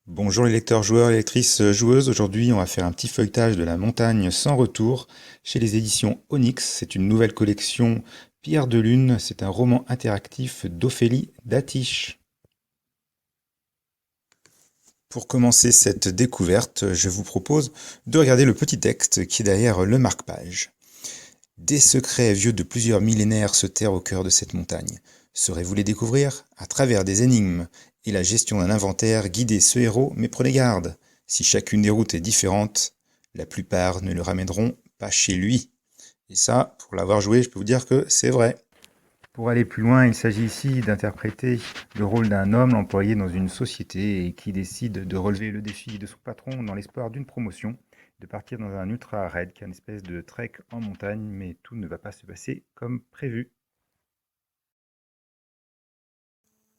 Bonjour les lecteurs, joueurs et lectrices, joueuses. Aujourd'hui, on va faire un petit feuilletage de La Montagne sans retour chez les éditions Onyx. C'est une nouvelle collection Pierre de Lune. C'est un roman interactif d'Ophélie Datiche. Pour commencer cette découverte, je vous propose de regarder le petit texte qui est derrière le marque-page. Des secrets vieux de plusieurs millénaires se terrent au cœur de cette montagne. Saurez-vous les découvrir? À travers des énigmes et la gestion d'un inventaire, guidez ce héros, mais prenez garde. Si chacune des routes est différente, la plupart ne le ramèneront pas chez lui. Et ça, pour l'avoir joué, je peux vous dire que c'est vrai. Pour aller plus loin, il s'agit ici d'interpréter le rôle d'un homme employé dans une société et qui décide de relever le défi de son patron dans l'espoir d'une promotion, de partir dans un ultra raid, qui est une espèce de trek en montagne, mais tout ne va pas se passer comme prévu.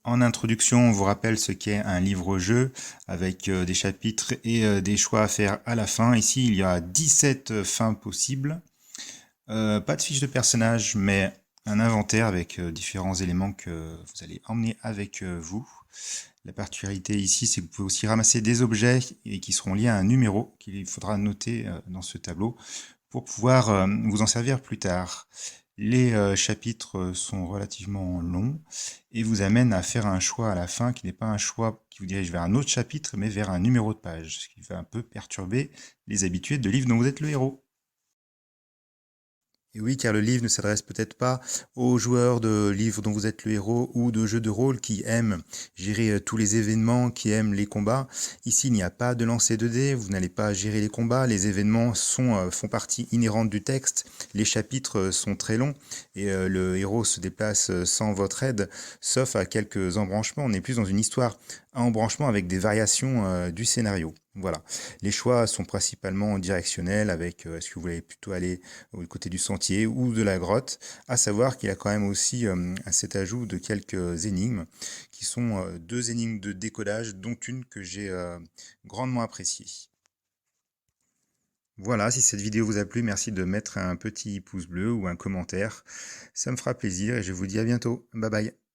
En introduction, on vous rappelle ce qu'est un livre-jeu avec des chapitres et des choix à faire à la fin. Ici, il y a 17 fins possibles. Pas de fiche de personnage, mais un inventaire avec différents éléments que vous allez emmener avec vous. La particularité ici, c'est que vous pouvez aussi ramasser des objets et qui seront liés à un numéro qu'il faudra noter dans ce tableau pour pouvoir vous en servir plus tard. Les chapitres sont relativement longs et vous amènent à faire un choix à la fin qui n'est pas un choix qui vous dirige vers un autre chapitre, mais vers un numéro de page, ce qui va un peu perturber les habitués de livres dont vous êtes le héros. Et oui, car le livre ne s'adresse peut-être pas aux joueurs de livres dont vous êtes le héros ou de jeux de rôle qui aiment gérer tous les événements, qui aiment les combats. Ici, il n'y a pas de lancer de dés, vous n'allez pas gérer les combats, les événements font partie inhérente du texte, les chapitres sont très longs et le héros se déplace sans votre aide, sauf à quelques embranchements. On est plus dans une histoire à embranchement avec des variations du scénario. Voilà. Les choix sont principalement directionnels avec est-ce que vous voulez plutôt aller du côté du sentier ou de la grotte, à savoir qu'il y a quand même aussi cet ajout de quelques énigmes, qui sont deux énigmes de décodage, dont une que j'ai grandement appréciée. Voilà, si cette vidéo vous a plu, merci de mettre un petit pouce bleu ou un commentaire, ça me fera plaisir et je vous dis à bientôt. Bye bye.